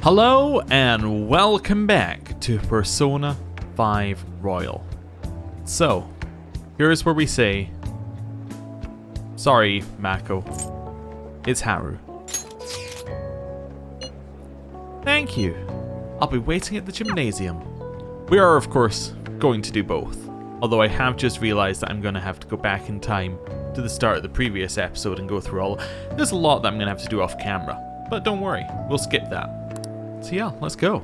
Hello and welcome back to Persona 5 Royal. So, here's where we say, sorry Mako, it's Haru. Thank you. I'll be waiting at the gymnasium. We are of course going to do both, although I have just realized that I'm going to have to go back in time to the start of the previous episode and go through all. There's a lot that I'm going to have to do off camera, but don't worry, we'll skip that. So yeah, let's go.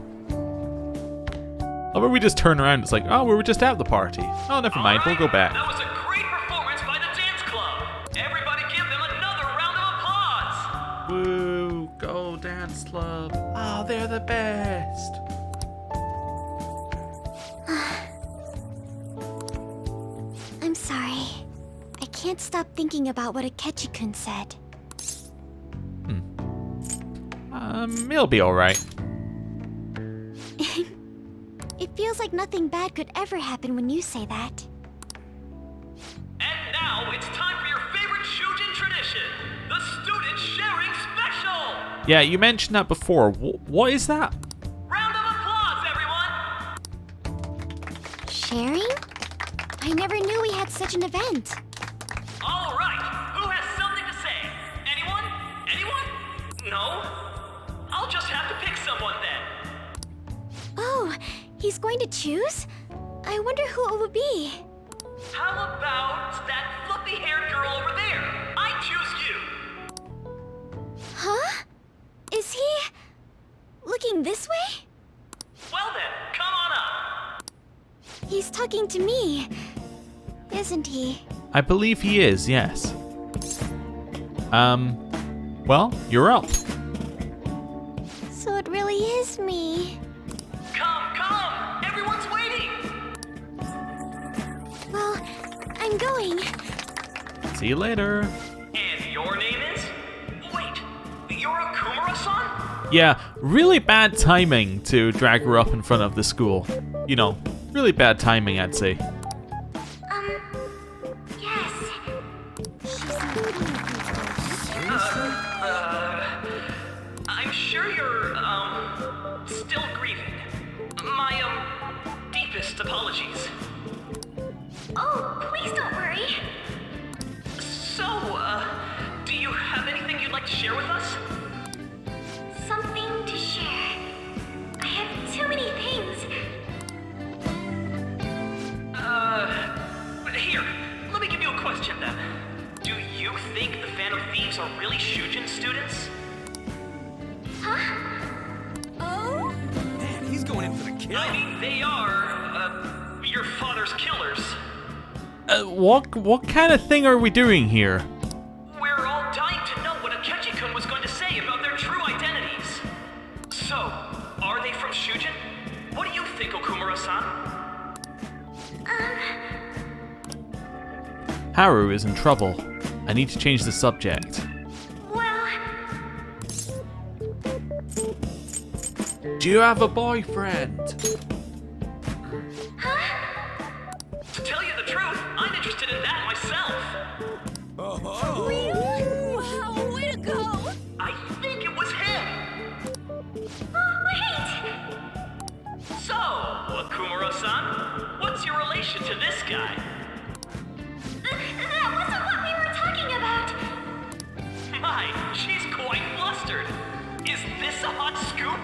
Or we just turn around, it's like, oh, we were just at the party. Oh, never mind, we'll go back. That was a great performance by the dance club. Everybody give them another round of applause. Woo, go dance club. Oh, they're the best. I'm sorry. I can't stop thinking about what Akechi-kun said. It'll be alright. It feels like nothing bad could ever happen when you say that. And now it's time for your favorite Shujin tradition, the student sharing special. Yeah, you mentioned that before. What is that? Round of applause, everyone. Sharing? I never knew we had such an event. All right, who has something to say? Anyone? Anyone? No? I'll just have to pick someone then. Oh, he's going to choose? I wonder who it would be. How about that fluffy-haired girl over there? I choose you. Huh? Is he looking this way? Well then, come on up. He's talking to me, isn't he? I believe he is, yes. Well, you're up. So it really is me. Come, everyone's waiting. Well, I'm going. See you later. And your name is? Wait, you're a Kumura-san? Yeah, really bad timing to drag her up in front of the school. You know, really bad timing, I'd say. Yes. I'm sure you're, still grieving. My, deepest apologies. Oh, please don't worry. So, do you have anything you'd like to share with us? Something to share. I have too many things. Here, let me give you a question then. Do you think the fan of thieves are really Shujin students? Huh? Oh? Man, he's going in for the kill. I mean, they are, your father's killers. What kind of thing are we doing here? We're all dying to know what Akechi-kun was going to say about their true identities. So, are they from Shujin? What do you think, Okumura-san? Haru is in trouble. I need to change the subject. Well, Do you have a boyfriend? To tell you the truth, I'm interested in that myself. Oh, really? Wow, way to go! I think it was him. Wait! So, Okumura-san, what's your relation to this guy? That wasn't what we were talking about! My, she's quite flustered. Is this a hot scoop?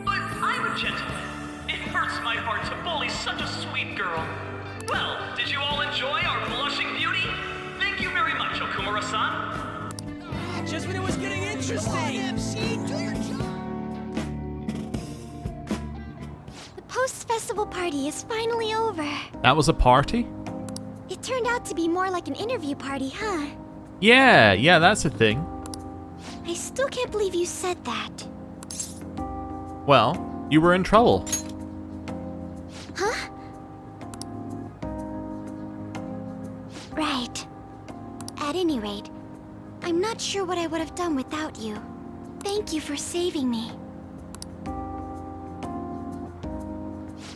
But I'm a gentleman. It hurts my heart to bully such a sweet girl. Well, did you all enjoy our blushing beauty? Thank you very much, Okumura-san. just when it was getting interesting. MC, do your job. The post-festival party is finally over. That was a party? It turned out to be more like an interview party, huh? Yeah, that's a thing. I still can't believe you said that. Well, you were in trouble. Huh? Right. At any rate, I'm not sure what I would have done without you. Thank you for saving me.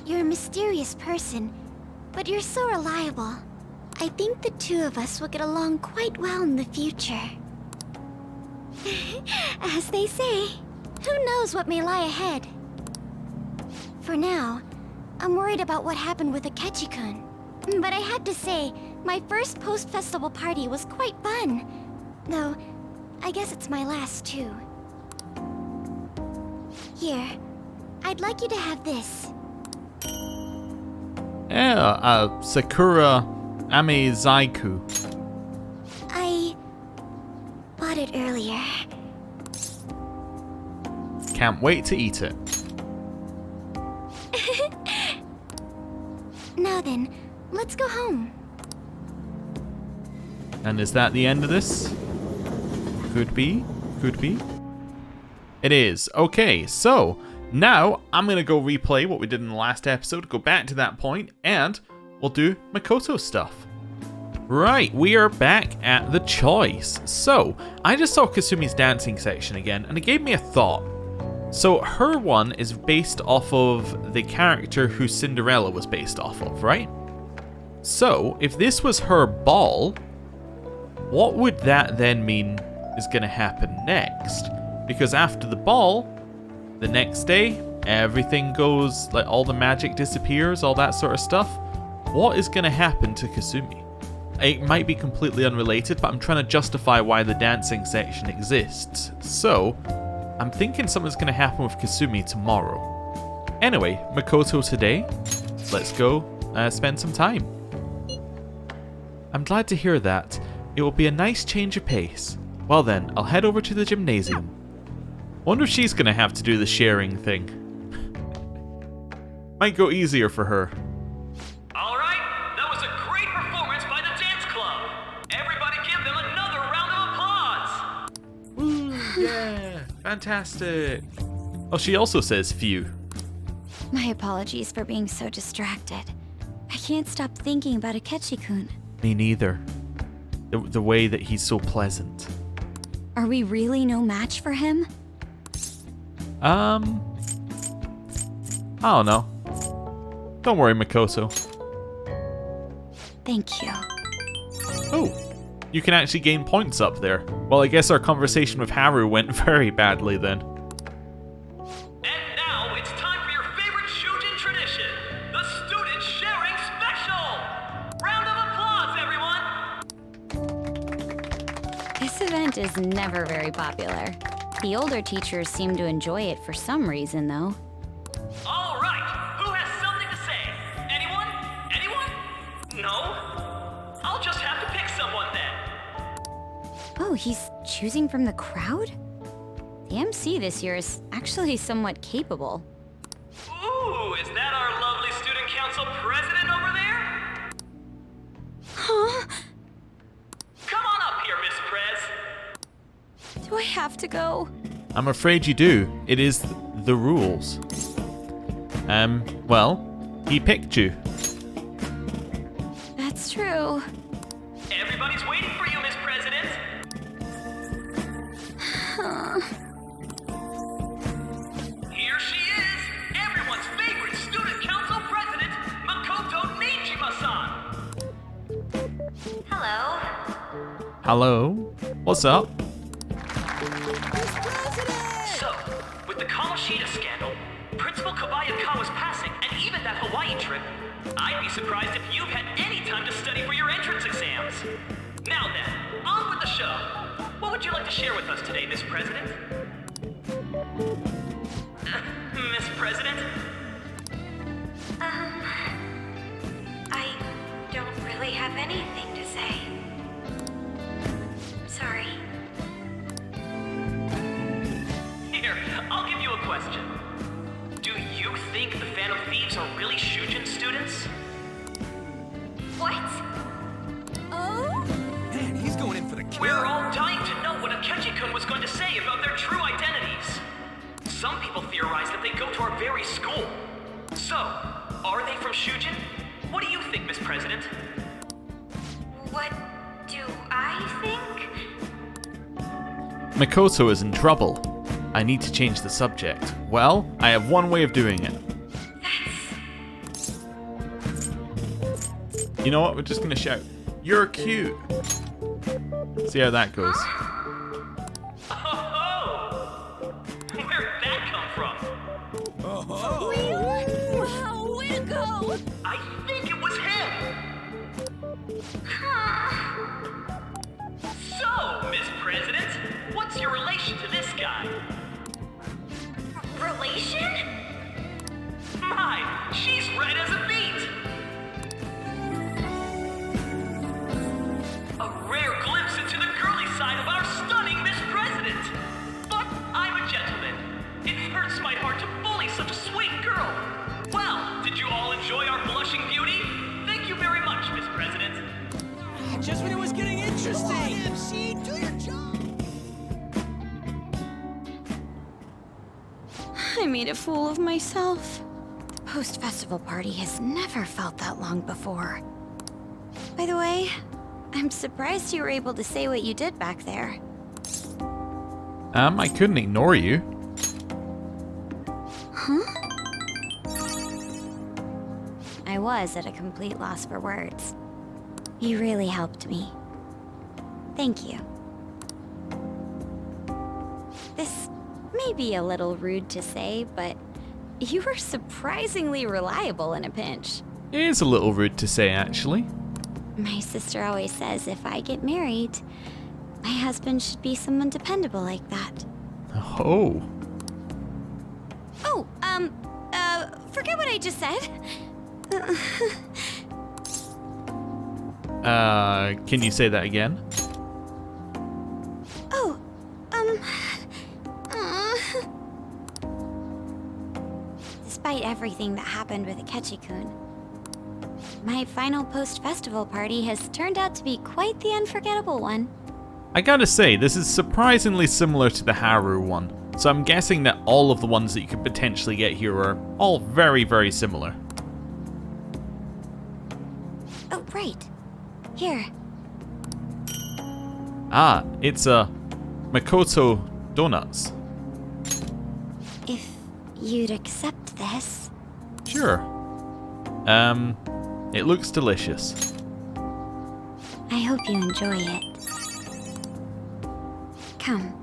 You're a mysterious person, but you're so reliable. I think the two of us will get along quite well in the future. As they say, who knows what may lie ahead? For now, I'm worried about what happened with Akechi-kun. But I had to say, my first post-festival party was quite fun. Though, I guess it's my last too. Here, I'd like you to have this. Yeah, Sakura Amezaiku. I bought it earlier. Can't wait to eat it. Now then, let's go home. And is that the end of this? Could be. Could be. It is. Okay, so now I'm going to go replay what we did in the last episode, go back to that point, and we'll do Makoto stuff. Right, we are back at the choice. So, I just saw Kasumi's dancing section again, and it gave me a thought. So, her one is based off of the character who Cinderella was based off of, right? So, if this was her ball, what would that then mean is going to happen next? Because after the ball, the next day, everything goes, like all the magic disappears, all that sort of stuff. What is going to happen to Kasumi? It might be completely unrelated, but I'm trying to justify why the dancing section exists. So, I'm thinking something's going to happen with Kasumi tomorrow. Anyway, Makoto today. Let's go spend some time. I'm glad to hear that. It will be a nice change of pace. Well then, I'll head over to the gymnasium. Wonder if she's going to have to do the sharing thing. Might go easier for her. Alright, that was a great performance by the dance club. Everybody give them another round of applause. Woo, yeah, fantastic. Oh, she also says phew. My apologies for being so distracted. I can't stop thinking about Akechi-kun. Me neither. The way that he's so pleasant. Are we really no match for him? I don't know. Don't worry, Makoto. Thank you. Oh, you can actually gain points up there. Well, I guess our conversation with Haru went very badly then. And now it's time for your favorite Shujin tradition, the Student Sharing Special! Round of applause, everyone! This event is never very popular. The older teachers seem to enjoy it for some reason, though. All right, who has something to say? Anyone? Anyone? No? I'll just have to pick someone then. Oh, he's choosing from the crowd? The MC this year is actually somewhat capable. Ooh, is that our lovely student council president over there? Huh? Come on up here, Miss Prez. Do I have to go? I'm afraid you do. It is the rules. Well, he picked you. That's true. Everybody's waiting for you, Miss President. Here she is, everyone's favorite student council president, Makoto Nijima-san. Hello. Hello? What's up? So, with the Kamoshida scandal, Principal Kobayakawa's passing, and even that Hawaii trip, I'd be surprised if you've had any time to study for your entrance exams. Now then, on with the show. What would you like to share with us today, Miss President? Miss President? I don't really have anything to say. Sorry. Here, I'll give you a question. Do you think the Phantom Thieves are really Shujin students? What? Oh? Man, he's going in for the kill. We're all dying to know what Akechi-kun was going to say about their true identities. Some people theorize that they go to our very school. So, are they from Shujin? What do you think, Miss President? What do I think? Makoto is in trouble. I need to change the subject. Well, I have one way of doing it. You know what? We're just gonna shout, "You're cute." See how that goes. I think it was him! So, Miss President, what's your relation to this guy? Relation? My, she's red as a beet! A rare glimpse into the girly side of our stunning Miss President! But I'm a gentleman. It hurts my heart to bully such a sweet girl. Well, did you all enjoy our blushing beauty? Thank you very much, Miss President. Just when it was getting interesting. MC, do your job. I made a fool of myself. The post-festival party has never felt that long before. By the way, I'm surprised you were able to say what you did back there. I couldn't ignore you. Huh? I was at a complete loss for words. You really helped me. Thank you. This may be a little rude to say, but you were surprisingly reliable in a pinch. It is a little rude to say, actually. My sister always says if I get married, my husband should be someone dependable like that. Oh. Oh, forget what I just said. Can you say that again? Oh, Despite everything that happened with Akechi-kun, my final post-festival party has turned out to be quite the unforgettable one. I gotta say, this is surprisingly similar to the Haru one, so I'm guessing that all of the ones that you could potentially get here are all very, very similar. Oh, right. Here. Ah, it's Makoto Donuts. If you'd accept this. Sure. It looks delicious. I hope you enjoy it. Come,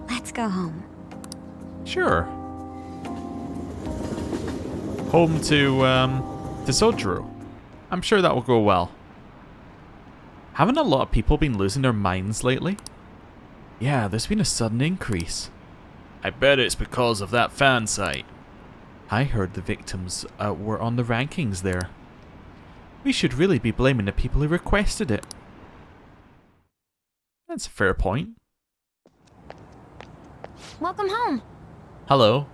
let's go home. Sure. Home to Sojiro. I'm sure that will go well. Haven't a lot of people been losing their minds lately? Yeah, there's been a sudden increase. I bet it's because of that fan site. I heard the victims were on the rankings there. We should really be blaming the people who requested it. That's a fair point. Welcome home. Hello.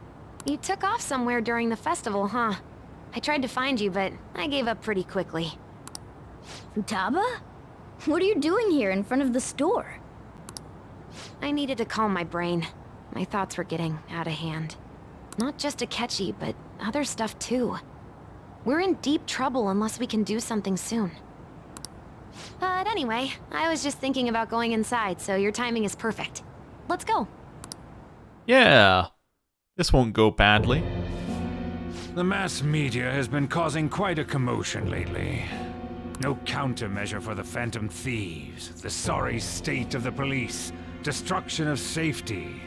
You took off somewhere during the festival, huh? I tried to find you, but I gave up pretty quickly. Futaba? What are you doing here in front of the store? I needed to calm my brain. My thoughts were getting out of hand. Not just Akechi, but other stuff too. We're in deep trouble unless we can do something soon. But anyway, I was just thinking about going inside, so your timing is perfect. Let's go. Yeah. This won't go badly. The mass media has been causing quite a commotion lately. No countermeasure for the phantom thieves, the sorry state of the police, destruction of safety.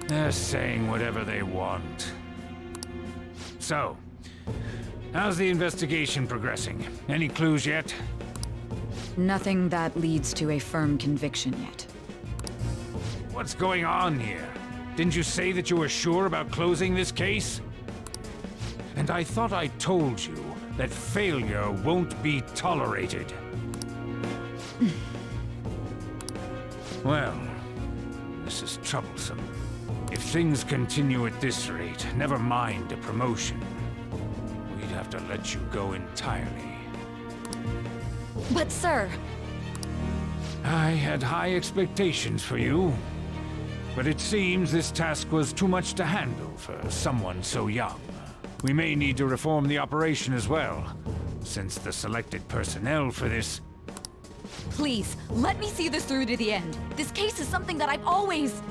They're saying whatever they want. So, how's the investigation progressing? Any clues yet? Nothing that leads to a firm conviction yet. What's going on here? Didn't you say that you were sure about closing this case? And I thought I told you that failure won't be tolerated. Well, this is troublesome. If things continue at this rate, never mind a promotion. We'd have to let you go entirely. But sir... I had high expectations for you. But it seems this task was too much to handle for someone so young. We may need to reform the operation as well, since the selected personnel for this... Please, let me see this through to the end. This case is something that I've always...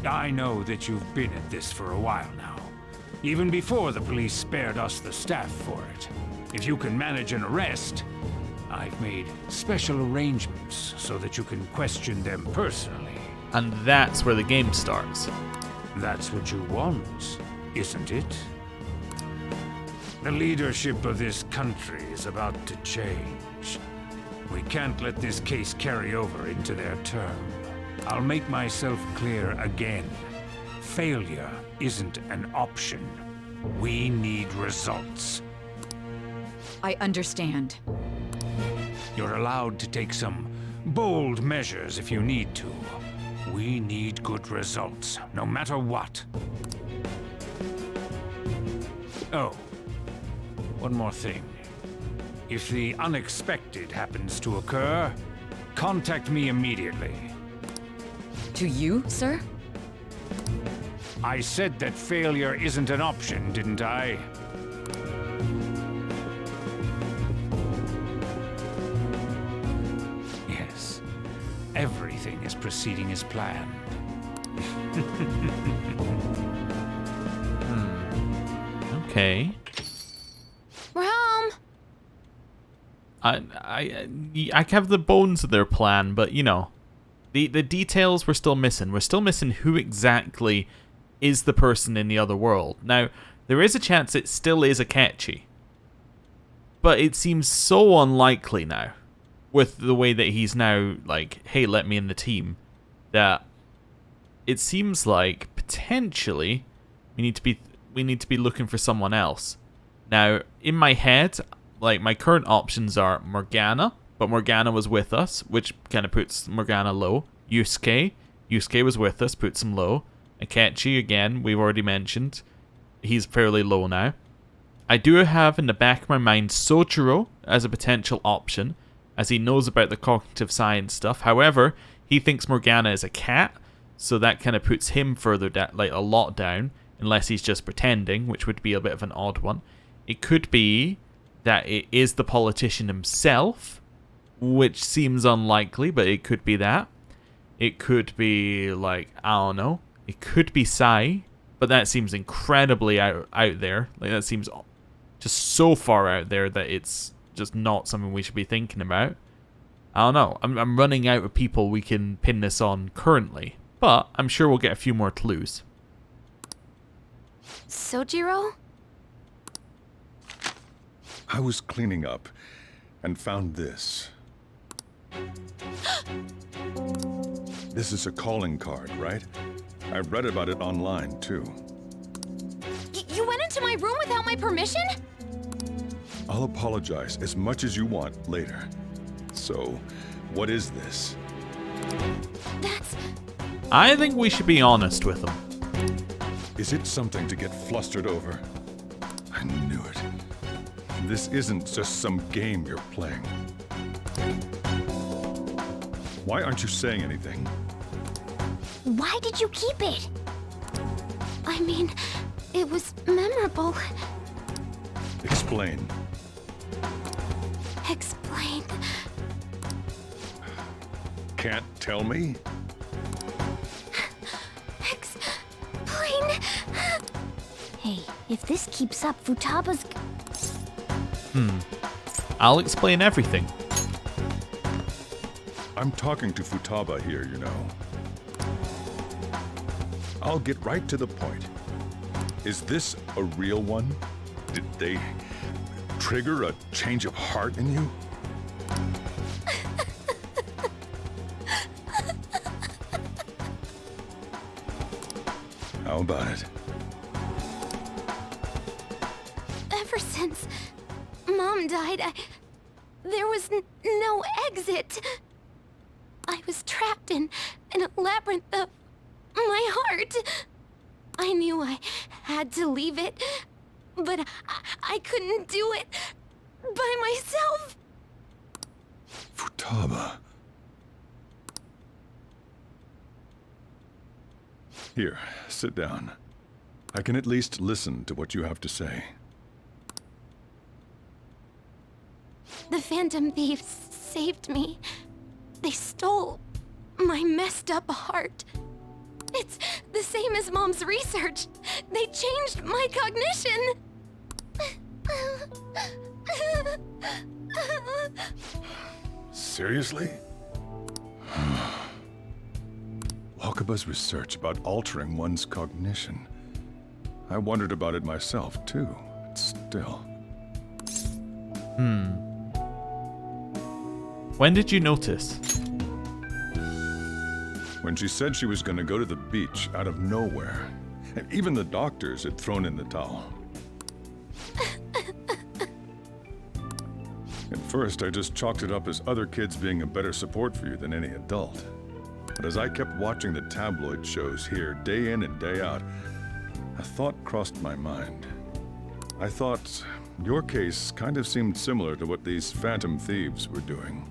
I know that you've been at this for a while now. Even before the police spared us the staff for it. If you can manage an arrest, I've made special arrangements so that you can question them personally. And that's where the game starts. That's what you want, isn't it? The leadership of this country is about to change. We can't let this case carry over into their term. I'll make myself clear again. Failure isn't an option. We need results. I understand. You're allowed to take some bold measures if you need to. We need good results, no matter what. Oh, one more thing. If the unexpected happens to occur, contact me immediately. To you, sir? I said that failure isn't an option, didn't I? Yes. Everything is proceeding as planned. Okay. We're home. I have the bones of their plan, but you know, the details we're still missing. We're still missing who exactly is the person in the other world. Now, there is a chance it still is Akechi, but it seems so unlikely now, with the way that he's now like, hey, let me in the team, that it seems like potentially we need to be looking for someone else. Now, in my head, like, my current options are Morgana, but Morgana was with us, which kind of puts Morgana low. Yusuke was with us, puts him low. Akechi, again, we've already mentioned. He's fairly low now. I do have in the back of my mind Sojiro as a potential option, as he knows about the cognitive science stuff. However, he thinks Morgana is a cat, so that kind of puts him further down, like a lot down, unless he's just pretending, which would be a bit of an odd one. It could be that it is the politician himself, which seems unlikely, but it could be that. It could be, like, I don't know. It could be Sai, but that seems incredibly out there. Like, that seems just so far out there that it's just not something we should be thinking about. I don't know. I'm running out of people we can pin this on currently, but I'm sure we'll get a few more clues. Sojiro? I was cleaning up and found this. This is a calling card, right? I read about it online, too. You went into my room without my permission? I'll apologize as much as you want later. So, what is this? I think we should be honest with them. Is it something to get flustered over? I knew it. This isn't just some game you're playing. Why aren't you saying anything? Why did you keep it? I mean, it was memorable. Explain. Explain. Can't tell me? Explain. Hey, if this keeps up, Futaba's... I'll explain everything. I'm talking to Futaba here, you know. I'll get right to the point. Is this a real one? Did they trigger a change of heart in you? How about it? Ever since Mom died, there was no exit. I was trapped in a labyrinth of my heart. I knew I had to leave it, but I couldn't do it by myself. Futaba. Here, sit down. I can at least listen to what you have to say. The Phantom Thieves saved me. They stole my messed up heart. It's the same as Mom's research. They changed my cognition. Seriously? Wakaba's research about altering one's cognition. I wondered about it myself, too. But still. When did you notice? When she said she was going to go to the beach out of nowhere. And even the doctors had thrown in the towel. At first, I just chalked it up as other kids being a better support for you than any adult. But as I kept watching the tabloid shows here, day in and day out, a thought crossed my mind. I thought your case kind of seemed similar to what these phantom thieves were doing.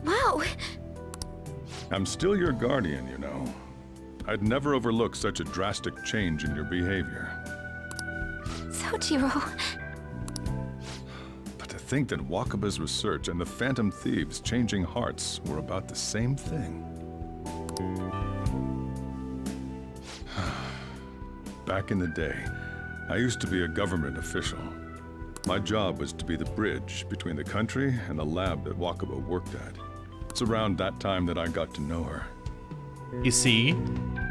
Wow. I'm still your guardian, you know. I'd never overlook such a drastic change in your behavior. Sojiro. But to think that Wakaba's research and the phantom thieves changing hearts were about the same thing. Back in the day, I used to be a government official. My job was to be the bridge between the country and the lab that Wakaba worked at. It's around that time that I got to know her. You see,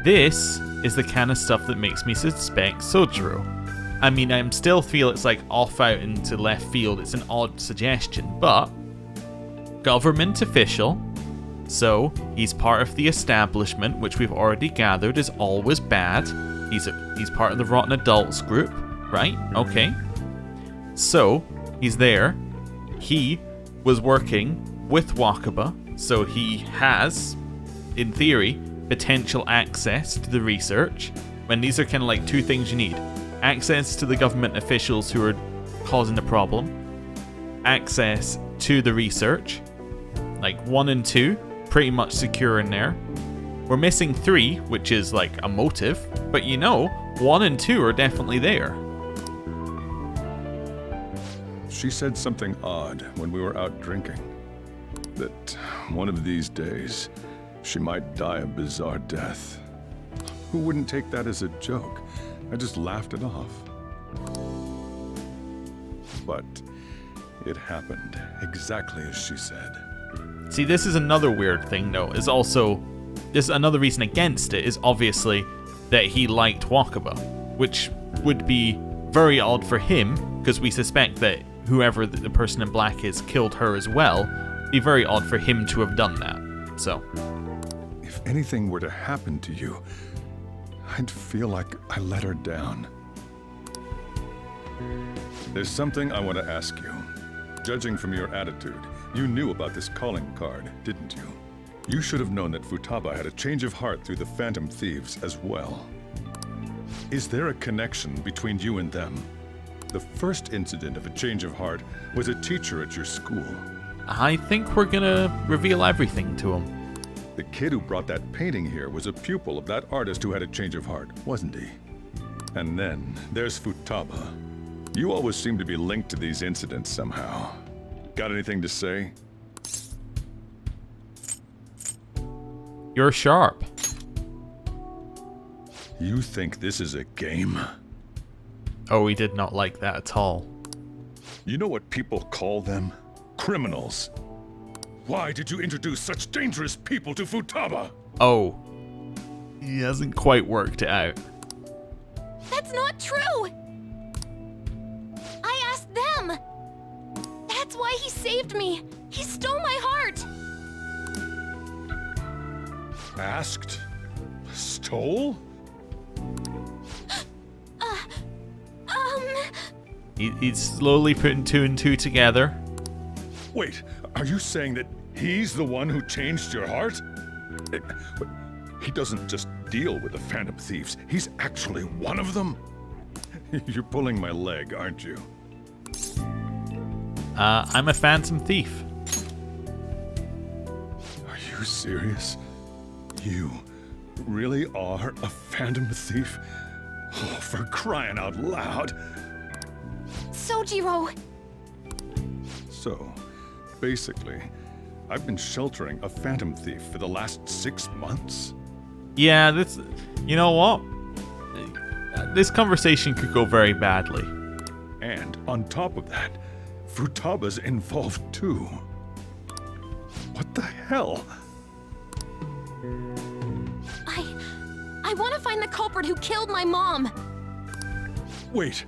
this is the kind of stuff that makes me suspect Sojiro. I mean, I still feel it's like off out into left field. It's an odd suggestion, but government official, so he's part of the establishment, which we've already gathered is always bad. He's part of the Rotten Adults group, right? Okay. So he's there. He was working with Wakaba, so he has, in theory, potential access to the research. When these are kind of like two things you need: access to the government officials who are causing the problem, access to the research. Like 1 and 2, pretty much secure in there. We're missing 3, which is like a motive, but you know, 1 and 2 are definitely there. She said something odd when we were out drinking. That one of these days, she might die a bizarre death. Who wouldn't take that as a joke? I just laughed it off. But it happened exactly as she said. See, this is another weird thing though, this is another reason against it is obviously that he liked Wakaba, which would be very odd for him, because we suspect that whoever the person in black is killed her as well. It'd be very odd for him to have done that, so. If anything were to happen to you, I'd feel like I let her down. There's something I want to ask you. Judging from your attitude, you knew about this calling card, didn't you? You should have known that Futaba had a change of heart through the Phantom Thieves as well. Is there a connection between you and them? The first incident of a change of heart was a teacher at your school. I think we're gonna reveal everything to him. The kid who brought that painting here was a pupil of that artist who had a change of heart, wasn't he? And then there's Futaba. You always seem to be linked to these incidents somehow. Got anything to say? You're sharp. You think this is a game? Oh, he did not like that at all. You know what people call them? Criminals. Why did you introduce such dangerous people to Futaba? Oh. He hasn't quite worked it out. That's not true! I asked them! That's why he saved me! He stole my heart! Asked? Stole? He's slowly putting 2 and 2 together. Wait, are you saying that he's the one who changed your heart? He doesn't just deal with the Phantom Thieves, he's actually one of them? You're pulling my leg, aren't you? I'm a Phantom Thief. Are you serious? You really are a Phantom Thief? Oh, for crying out loud! Sojiro! So, basically, I've been sheltering a Phantom Thief for the last 6 months? Yeah, this... You know what? This conversation could go very badly. And on top of that, Futaba's involved too. What the hell? I want to find the culprit who killed my mom! Wait,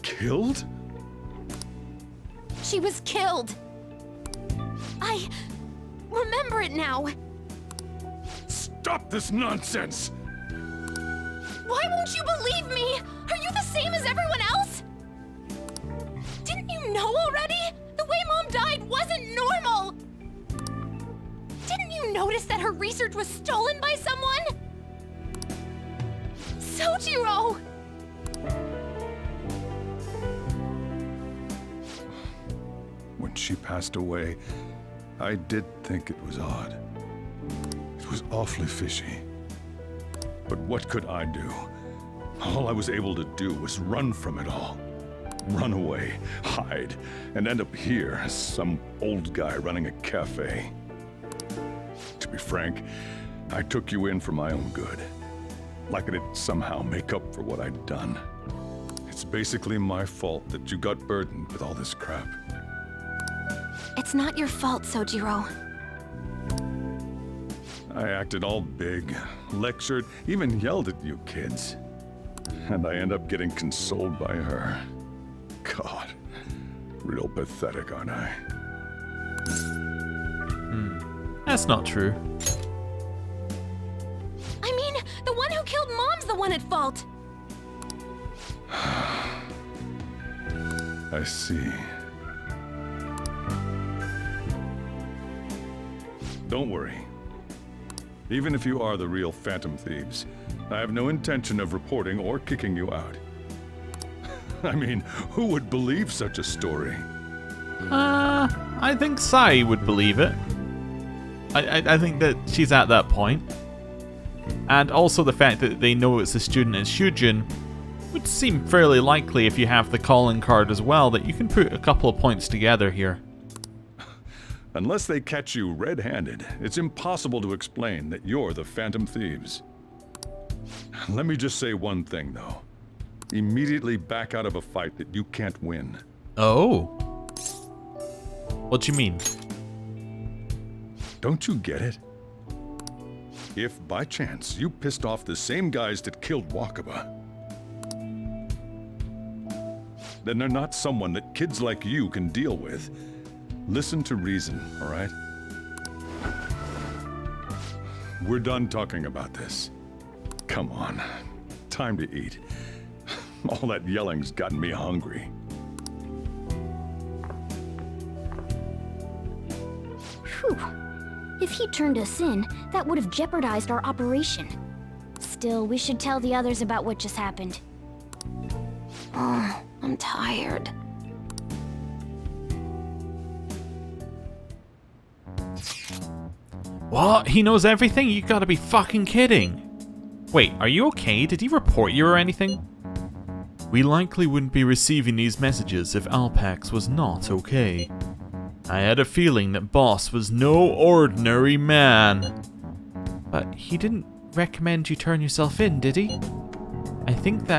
killed? She was killed. I remember it now. Stop this nonsense! Why won't you believe me? Are you the same as everyone else? Didn't you know already? The way Mom died wasn't normal. Didn't you notice that her research was stolen by someone? Sojiro! When she passed away, I did think it was odd. It was awfully fishy. But what could I do? All I was able to do was run from it all. Run away, hide, and end up here as some old guy running a cafe. To be frank, I took you in for my own good. Like it'd somehow make up for what I'd done. It's basically my fault that you got burdened with all this crap. It's not your fault, Sojiro. I acted all big, lectured, even yelled at you kids. And I end up getting consoled by her. God, real pathetic, aren't I? That's not true. I mean, the one who killed Mom's the one at fault. I see. Don't worry. Even if you are the real Phantom Thieves, I have no intention of reporting or kicking you out. I mean, who would believe such a story? I think Sai would believe it. I think that she's at that point. And also the fact that they know it's a student in Shujin would seem fairly likely if you have the calling card as well, that you can put a couple of points together here. Unless they catch you red-handed, it's impossible to explain that you're the Phantom Thieves. Let me just say one thing, though. Immediately back out of a fight that you can't win. Oh. What do you mean? Don't you get it? If, by chance, you pissed off the same guys that killed Wakaba, then they're not someone that kids like you can deal with. Listen to reason, all right? We're done talking about this. Come on, time to eat. All that yelling's gotten me hungry. Phew. If he turned us in, that would have jeopardized our operation. Still, we should tell the others about what just happened. Oh, I'm tired. What? He knows everything? You gotta be fucking kidding. Wait, are you okay? Did he report you or anything? We likely wouldn't be receiving these messages if Alpax was not okay. I had a feeling that Boss was no ordinary man. But he didn't recommend you turn yourself in, did he? I think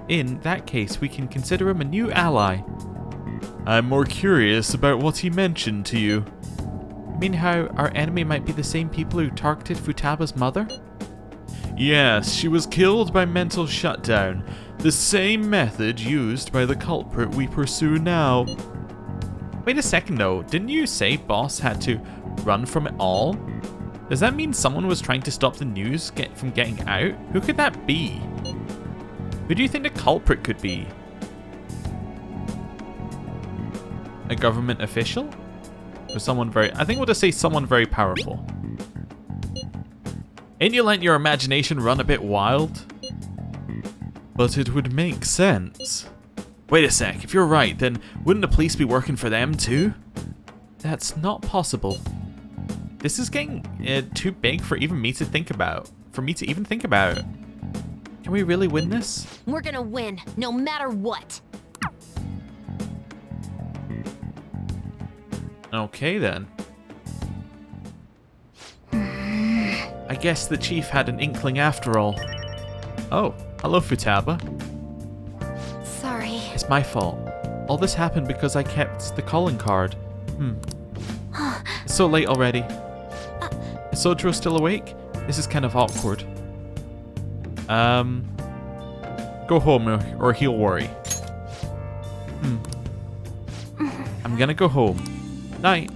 in that case we can consider him a new ally. I'm more curious about what he mentioned to you. You mean how our enemy might be the same people who targeted Futaba's mother? Yes, she was killed by mental shutdown, the same method used by the culprit we pursue now. Wait a second though, didn't you say Boss had to run from it all? Does that mean someone was trying to stop the news from getting out? Who could that be? Who do you think the culprit could be? A government official? Or someone very... I think we'll just say someone very powerful. Ain't you letting your imagination run a bit wild? But it would make sense. Wait a sec, if you're right, then wouldn't the police be working for them too? That's not possible. This is getting too big for even me to think about. For me to even think about. Can we really win this? We're gonna win, no matter what. Okay then. I guess the chief had an inkling after all. Oh, hello Futaba. Sorry. It's my fault. All this happened because I kept the calling card. It's so late already. Is Sojiro still awake? This is kind of awkward. Go home or he'll worry. I'm gonna go home. Night.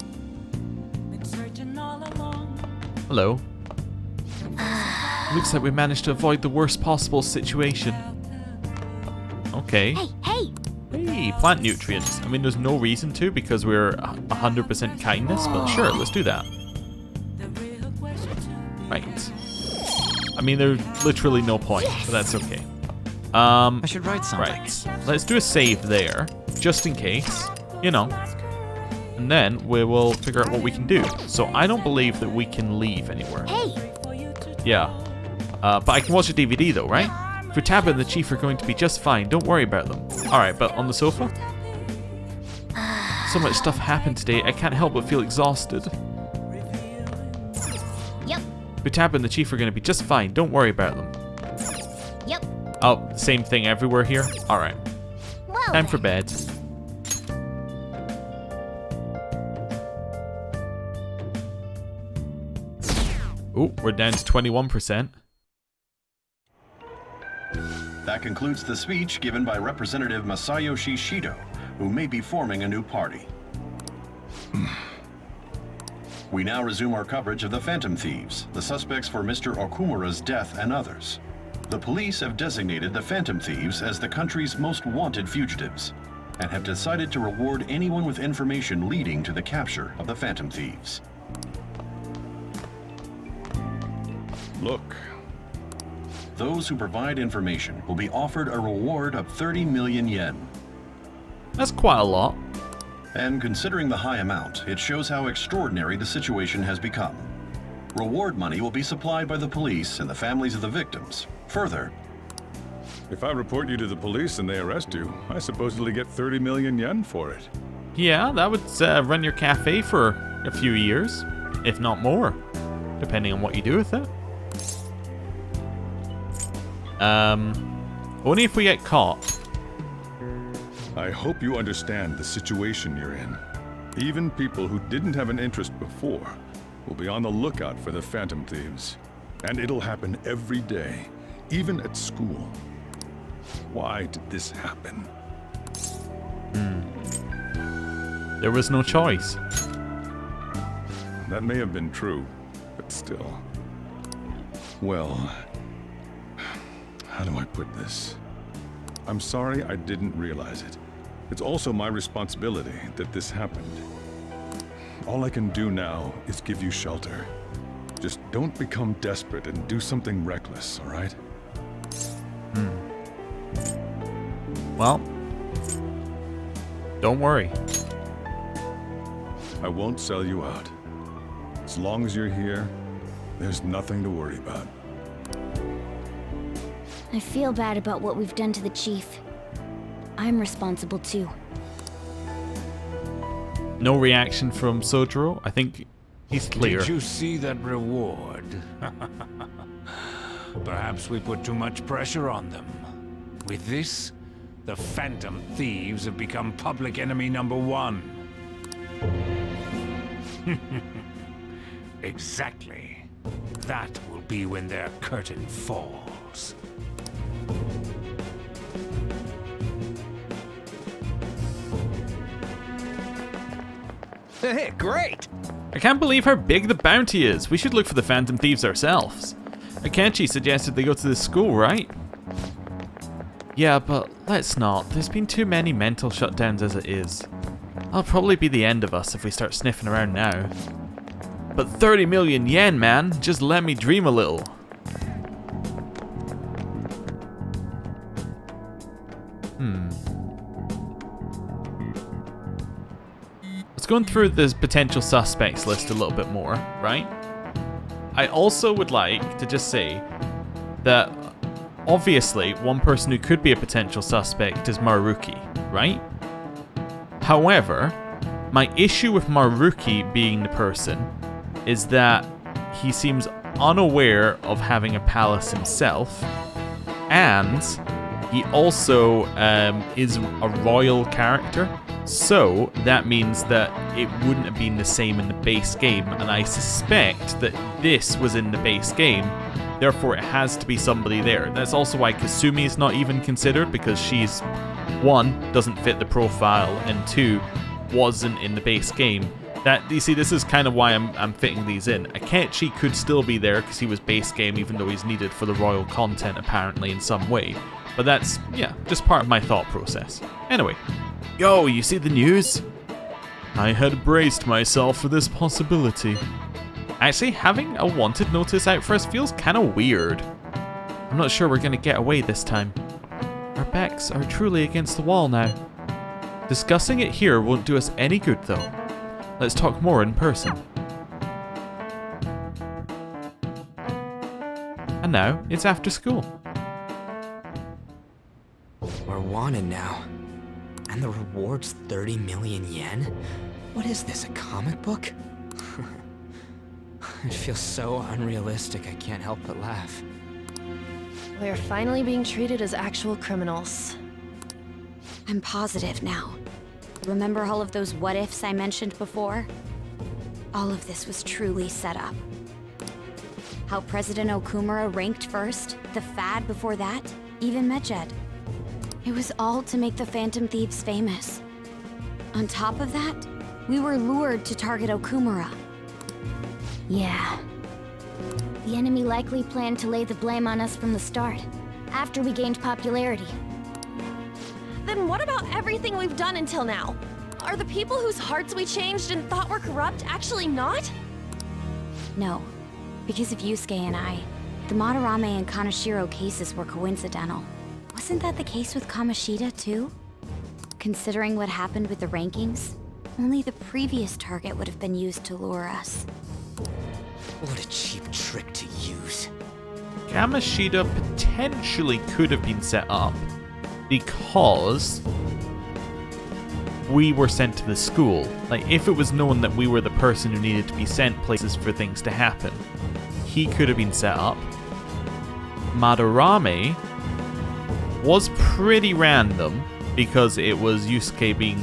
Hello. Looks like we managed to avoid the worst possible situation. Okay. Hey! Hey, plant nutrients. I mean, there's no reason to because we're 100% kindness, but sure, let's do that. Right. I mean, there's literally no point, but that's okay. I should write something. Right. Let's do a save there, just in case, you know. And then we will figure out what we can do. So I don't believe that we can leave anywhere. Hey! Yeah. But I can watch a DVD though, right? Futaba and the Chief are going to be just fine. Don't worry about them. Alright, but on the sofa? So much stuff happened today, I can't help but feel exhausted. Yep. Futaba and the Chief are going to be just fine. Don't worry about them. Yep. Oh, same thing everywhere here? Alright. Well, Time for bed. Oh, we're down to 21%. That concludes the speech given by Representative Masayoshi Shido, who may be forming a new party. We now resume our coverage of the Phantom Thieves, the suspects for Mr. Okumura's death and others. The police have designated the Phantom Thieves as the country's most wanted fugitives, and have decided to reward anyone with information leading to the capture of the Phantom Thieves. Look. Those who provide information will be offered a reward of 30 million yen. That's quite a lot. And considering the high amount, it shows how extraordinary the situation has become. Reward money will be supplied by the police and the families of the victims. Further, If I report you to the police and they arrest you, I supposedly get 30 million yen for it. Yeah, that would run your cafe for a few years, if not more, depending on what you do with it. Only if we get caught. I hope you understand the situation you're in. Even people who didn't have an interest before will be on the lookout for the Phantom Thieves. And it'll happen every day, even at school. Why did this happen? There was no choice. That may have been true, but still. Well, how do I put this? I'm sorry I didn't realize it. It's also my responsibility that this happened. All I can do now is give you shelter. Just don't become desperate and do something reckless, all right? Well, don't worry. I won't sell you out. As long as you're here, there's nothing to worry about. I feel bad about what we've done to the chief. I'm responsible too. No reaction from Sojiro. I think he's clear. Did you see that reward? Perhaps we put too much pressure on them. With this, the Phantom Thieves have become public enemy #1. Exactly. That will be when their curtain falls. Hey, great! I can't believe how big the bounty is. We should look for the Phantom Thieves ourselves. Akenchi suggested they go to this school, right? Yeah, but let's not. There's been too many mental shutdowns as it is. That'll probably be the end of us if we start sniffing around now. But 30 million yen, man. Just let me dream a little. Let's go through this potential suspects list a little bit more, right? I also would like to just say that obviously one person who could be a potential suspect is Maruki, right? However, my issue with Maruki being the person is that he seems unaware of having a palace himself, and he also is a royal character, so that means that it wouldn't have been the same in the base game, and I suspect that this was in the base game, therefore it has to be somebody there. That's also why Kasumi is not even considered, because she's, 1, doesn't fit the profile, and 2, wasn't in the base game. That, you see, this is kind of why I'm fitting these in. Akechi could still be there because he was base game, even though he's needed for the royal content apparently in some way. But that's, yeah, just part of my thought process. Anyway, yo, you see the news? I had braced myself for this possibility. Actually, having a wanted notice out for us feels kind of weird. I'm not sure we're going to get away this time. Our backs are truly against the wall now. Discussing it here won't do us any good though. Let's talk more in person. And now, it's after school. We're wanted now. And the reward's 30 million yen? What is this, a comic book? It feels so unrealistic I can't help but laugh. We're finally being treated as actual criminals. I'm positive now. Remember all of those what-ifs I mentioned before? All of this was truly set up. How President Okumura ranked first, the Fad before that, even Medjed. It was all to make the Phantom Thieves famous. On top of that, we were lured to target Okumura. Yeah. The enemy likely planned to lay the blame on us from the start, after we gained popularity. Then what about everything we've done until now? Are the people whose hearts we changed and thought were corrupt actually not? No. Because of Yusuke and I, the Madarame and Kaneshiro cases were coincidental. Wasn't that the case with Kamoshida, too? Considering what happened with the rankings, only the previous target would have been used to lure us. What a cheap trick to use. Kamoshida potentially could have been set up because we were sent to the school. Like, if it was known that we were the person who needed to be sent places for things to happen, he could have been set up. Madarame was pretty random because it was Yusuke being,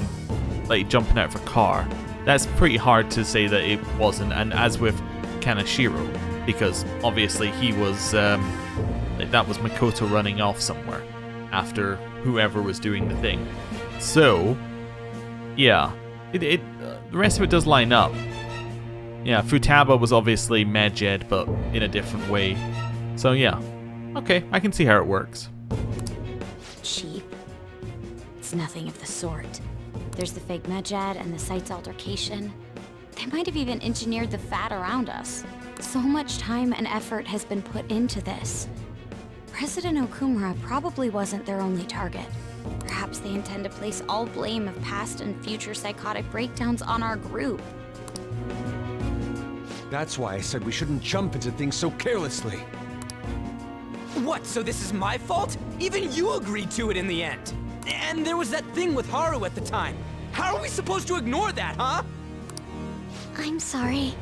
like, jumping out of a car. That's pretty hard to say that it wasn't, and as with Kaneshiro, because obviously he was, that was Makoto running off somewhere after whoever was doing the thing. So, yeah, the rest of it does line up. Yeah, Futaba was obviously Medjed, but in a different way. So yeah, okay, I can see how it works. Cheap? It's nothing of the sort. There's the fake Medjed and the site's altercation. They might have even engineered the Fat around us. So much time and effort has been put into this. President Okumura probably wasn't their only target. Perhaps they intend to place all blame of past and future psychotic breakdowns on our group. That's why I said we shouldn't jump into things so carelessly. What, so this is my fault? Even you agreed to it in the end. And there was that thing with Haru at the time. How are we supposed to ignore that, huh? I'm sorry.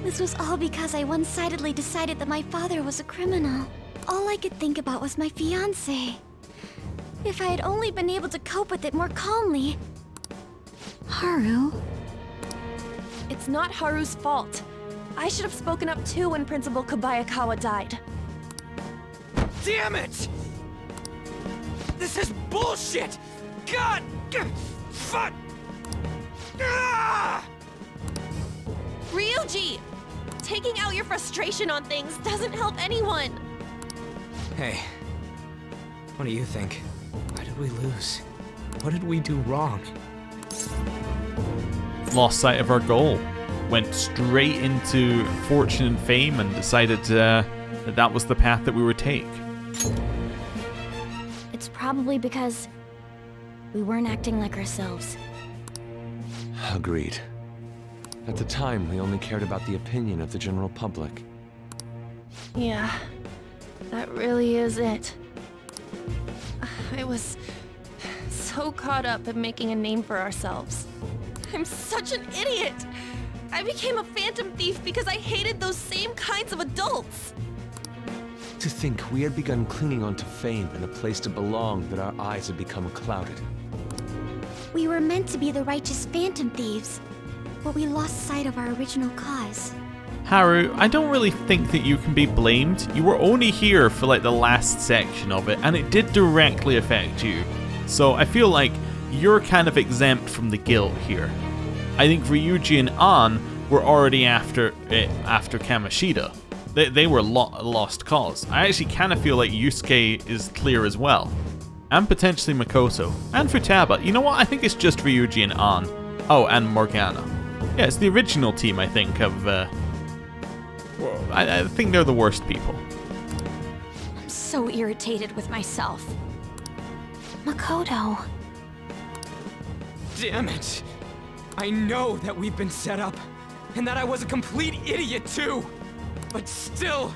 This was all because I one-sidedly decided that my father was a criminal. All I could think about was my fiancé. If I had only been able to cope with it more calmly. Haru? It's not Haru's fault. I should have spoken up too when Principal Kobayakawa died. Damn it! This is bullshit! God! Fuck! Ah! Ryuji! Taking out your frustration on things doesn't help anyone! Hey, what do you think? Why did we lose? What did we do wrong? Lost sight of our goal. Went straight into fortune and fame and decided that was the path that we would take. It's probably because we weren't acting like ourselves. Agreed. At the time, we only cared about the opinion of the general public. Yeah, that really is it. I was so caught up in making a name for ourselves. I'm such an idiot! I became a phantom thief because I hated those same kinds of adults! To think we had begun clinging onto fame and a place to belong, that our eyes had become clouded. We were meant to be the righteous phantom thieves, but we lost sight of our original cause. Haru, I don't really think that you can be blamed. You were only here for like the last section of it, and it did directly affect you. So I feel like you're kind of exempt from the guilt here. I think Ryuji and An were already after Kamoshida. They were lost cause. I actually kind of feel like Yusuke is clear as well. And potentially Makoto. And Futaba. You know what? I think it's just Ryuji and An. Oh, and Morgana. Yeah, it's the original team, I think, of... I think they're the worst people. I'm so irritated with myself. Makoto. Damn it! I know that we've been set up, and that I was a complete idiot too! But still,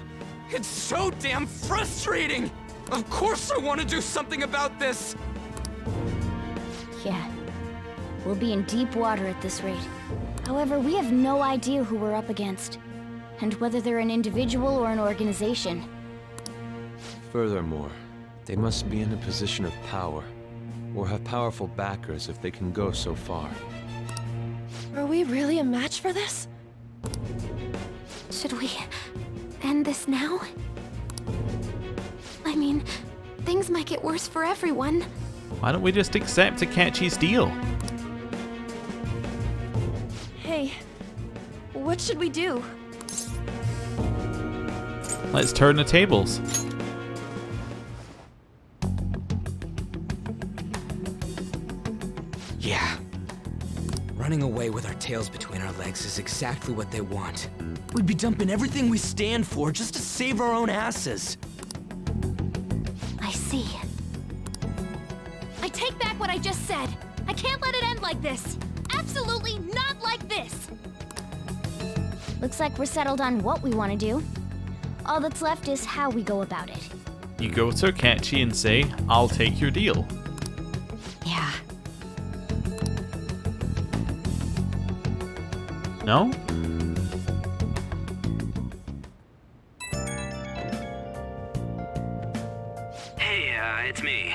it's so damn frustrating! Of course I want to do something about this! Yeah. We'll be in deep water at this rate. However, we have no idea who we're up against, and whether they're an individual or an organization. Furthermore, they must be in a position of power, or have powerful backers if they can go so far. Are we really a match for this? Should we end this now? I mean, things might get worse for everyone. Why don't we just accept Takechi's deal? Hey, what should we do? Let's turn the tables. Yeah. Running away with our tails between our legs is exactly what they want. We'd be dumping everything we stand for just to save our own asses. I see. I take back what I just said. I can't let it end like this. Absolutely not like this. Looks like we're settled on what we want to do. All that's left is how we go about it. You go to Takechi and say, I'll take your deal. Yeah. No? Hey, it's me.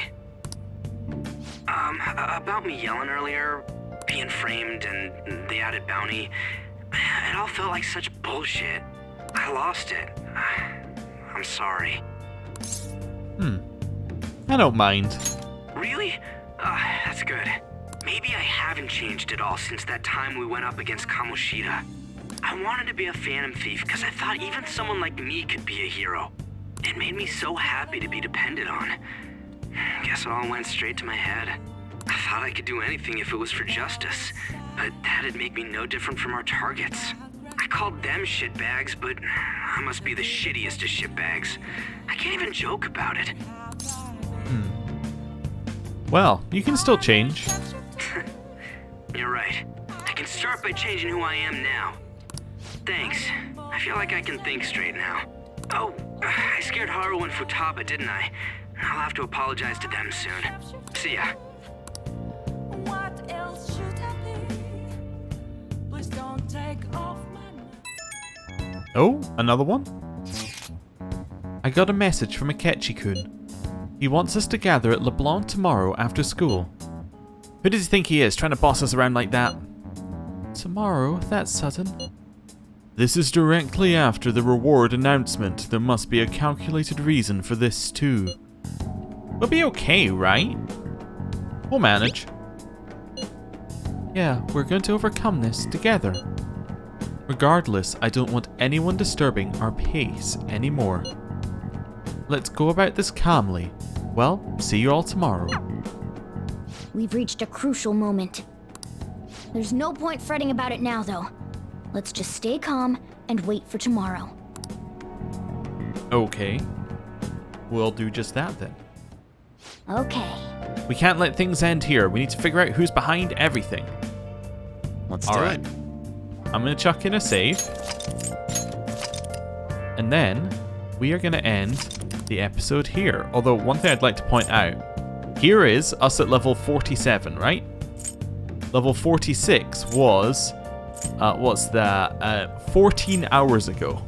About me yelling earlier, being framed, and the added bounty, it all felt like such bullshit. I lost it. I'm sorry. I don't mind. Really? That's good. Maybe I haven't changed at all since that time we went up against Kamoshida. I wanted to be a phantom thief because I thought even someone like me could be a hero. It made me so happy to be depended on. Guess it all went straight to my head. I thought I could do anything if it was for justice, but that'd make me no different from our targets. I called them shitbags, but I must be the shittiest of shitbags. I can't even joke about it. Well, you can still change. You're right. I can start by changing who I am now. Thanks. I feel like I can think straight now. Oh, I scared Haru and Futaba, didn't I? I'll have to apologize to them soon. See ya. What else should I be? Please don't take off my... Oh, another one? I got a message from Akechi-kun. He wants us to gather at LeBlanc tomorrow after school. Who does he think he is, trying to boss us around like that? Tomorrow? That's sudden. This is directly after the reward announcement. There must be a calculated reason for this too. We'll be okay, right? We'll manage. Yeah, we're going to overcome this together. Regardless, I don't want anyone disturbing our pace anymore. Let's go about this calmly. Well, see you all tomorrow. We've reached a crucial moment. There's no point fretting about it now, though. Let's just stay calm and wait for tomorrow. Okay. We'll do just that then. Okay. We can't let things end here. We need to figure out who's behind everything. Let's do it. I'm going to chuck in a save. And then we are going to end the episode here. Although one thing I'd like to point out. Here is us at level 47, right? Level 46 was... what's that? 14 hours ago.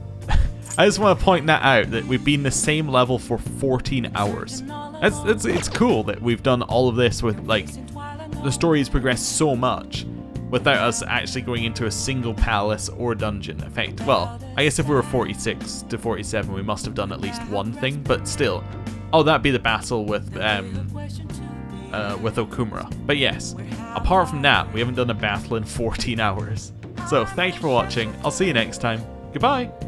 I just want to point that out, that we've been the same level for 14 hours. It's cool that we've done all of this with, like, the story has progressed so much without us actually going into a single palace or dungeon effect. Well, I guess if we were 46 to 47, we must have done at least one thing, but still. Oh, that'd be the battle with with Okumura. But yes, apart from that, we haven't done a battle in 14 hours. So thank you for watching. I'll see you next time. Goodbye.